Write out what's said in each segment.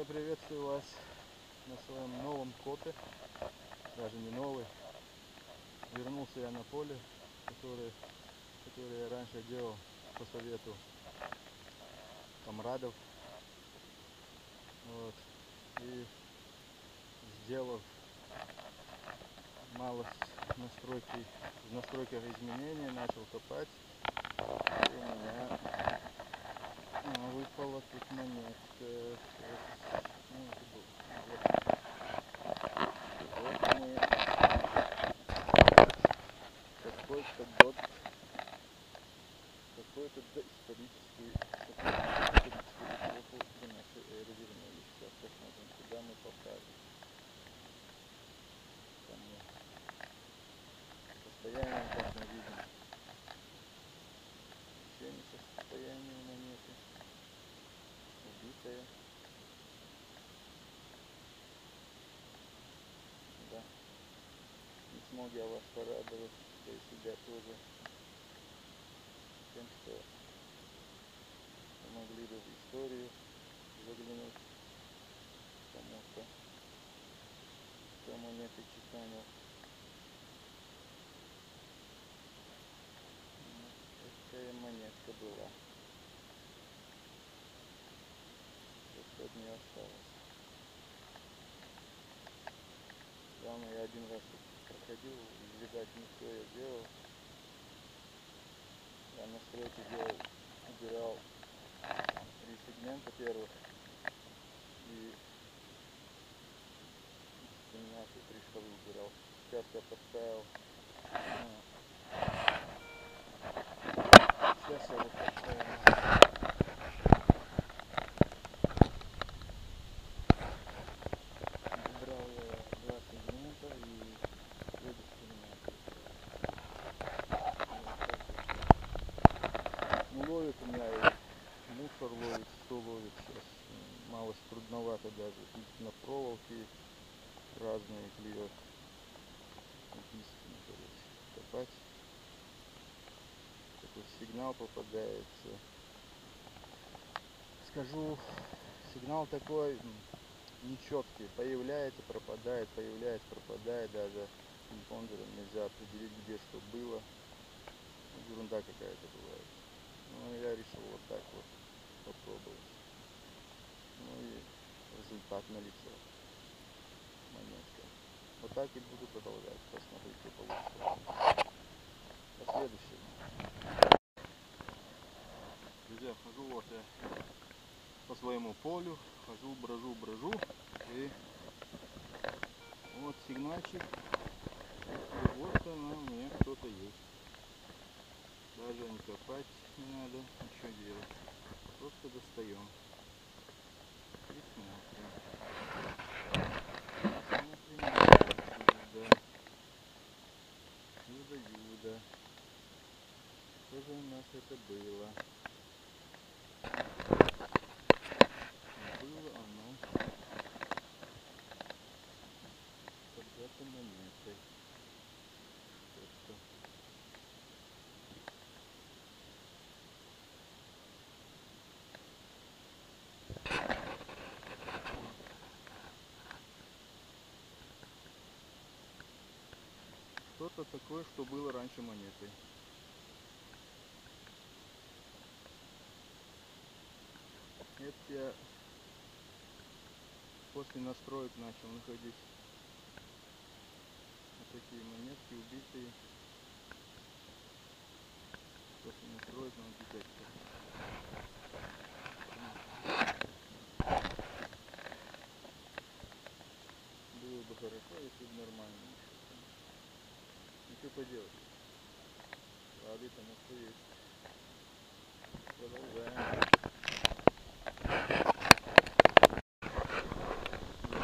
Я приветствую вас на своем новом копе, даже не новый. Вернулся я на поле, которое я раньше делал по совету комрадов. Вот. И сделав мало в настройках изменений, начал копать. И у меня выпала тут монетка. Какой-то год, какой-то доисторический эпоху до нашей эры вернулись. Сейчас посмотрим, куда мы попали. Кому. Состояние, как мы видим, вообще не состояние монеты. Убитая. Да. Не смог я вас порадовать, что и себя тоже тем, что помогли бы в историю заглянуть кому-то, кто монеты чеканил. Такая монетка была. Что-то не осталось. Главное, я один раз проходил, и, видать, не все я делал. Я настройки делал, убирал 3 сегмента первых и 13 шкалы убирал. Сейчас я поставил. Сейчас я вот поставил. Убрал я 2 сегмента и следующий сегмент. Ну, ловит у меня и мусор ловит, что ловит сейчас. Малость трудновато даже. На проволоке разные клюет. Убийственно, короче, копать. Такой сигнал попадается. Скажу, сигнал такой нечеткий. Появляется, пропадает, появляется, пропадает. Даже импондером нельзя определить, где что было. Ерунда какая-то бывает. Ну, я решил вот так вот попробовать. Ну и результат налицо. Монетка. Вот так и буду продолжать. Посмотрим, что получится. До следующего. Друзья, хожу вот я по своему полю. Хожу, брожу. И вот сигнальчик. И вот она у меня кто-то есть. Даже не копать не надо, ничего делать. Просто достаем. И смотрим. Чудо-юдо. Что же у нас это было? Было оно когда-то монетой. Что-то. Что-то такое, что было раньше монетой. Это я после настроек начал находить вот такие монетки убитые. После настроек надо бегать. Было бы хорошо, если бы нормально. Ничего поделать. Воды-то на что есть. Продолжаем.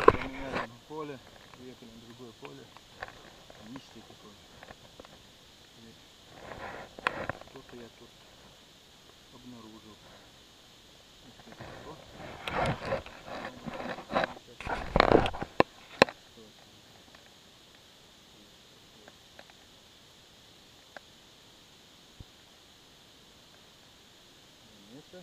Поменяли поле, приехали на другое поле. Листья какой. Что-то я тут обнаружил. Монета.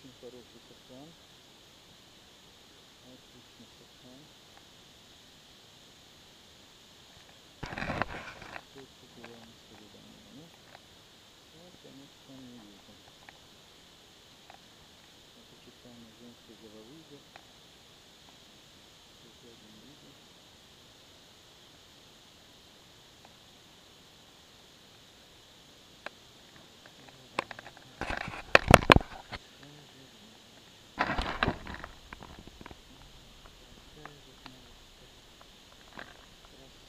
Очень хороший сафран. Отличный сафран. Тут побываем с рыбами. Вот, конечно, не видим. Сочетание женской головы идет. Еще один видим.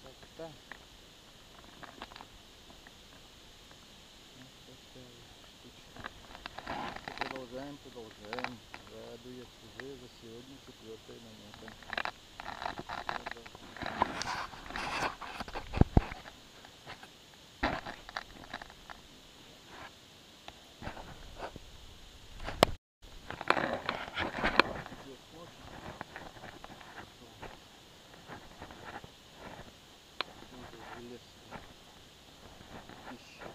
Красота. Вот такая штучка. Продолжаем. Радует уже за сегодня 4-я монета. Идет ночь. Уже лес. Пища.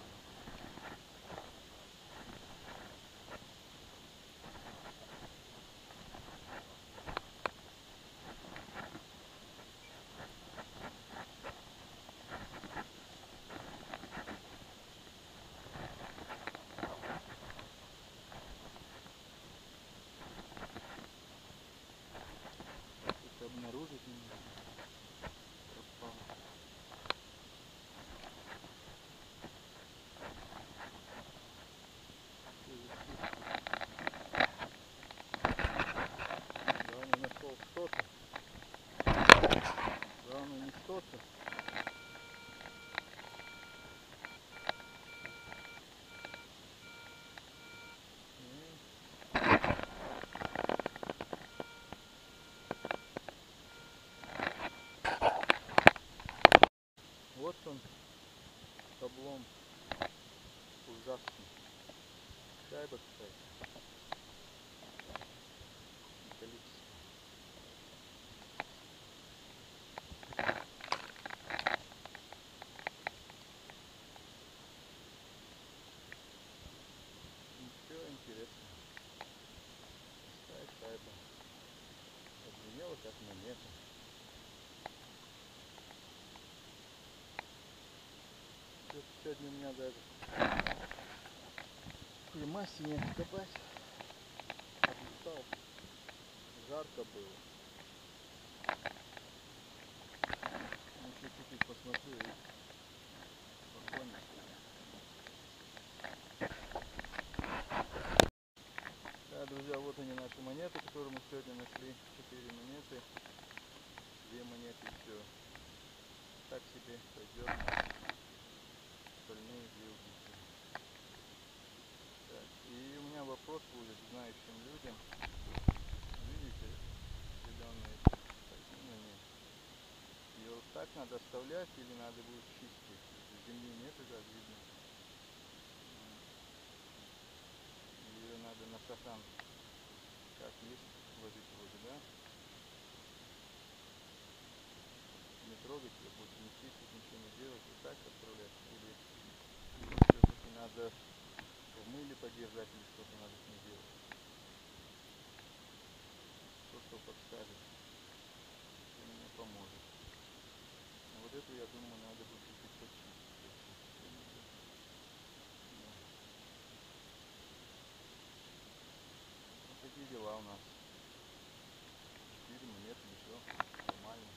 Тут обнаружить не могу. Пропало. Главное, нашел что-то. Главное не что-то. Вот он, облом ужасный. Шайба, кстати. Металлическая. Ничего интересного. Пустая шайба. Отзвенела как монета. Сегодня у меня даже в массе не копать. Устал. Жарко было. Еще чуть-чуть посмотрю и покончу. Да, друзья, вот они наши монеты, которые мы сегодня нашли. 4 монеты. 2 монеты все. Так себе пойдет. Остальные 2 убийцы. Так, и у меня вопрос будет знающим людям. Видите, зеленые картины? Ее вот так надо оставлять или надо будет чистить? Земли нет, как видно. Ее надо на сафран как есть ложить вроде, да? Не трогать ее, больше не чистить, ничего не делать, вот так оставлять. Или все-таки надо в мыле подержать или что-то надо с ней делать. Что подскажет, что мне поможет. Но вот эту, я думаю, надо будет чуть-чуть почистить. Да. Вот такие дела у нас. 4 монеты, ничего, нормально.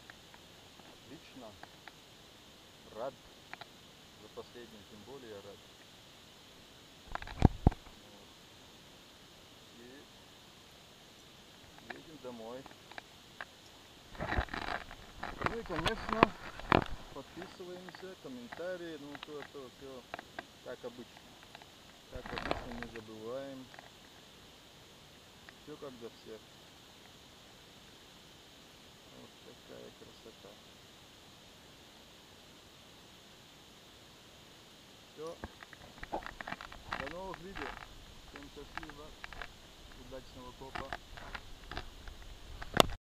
Отлично. Рад. За последним тем более я рад. Вот. И едем домой. Ну и, конечно, подписываемся, комментарии, ну то все как обычно. Как обычно, не забываем. Все как для всех. Вот такая красота. Все. До новых видео. Всем счастливо. Удачного копа.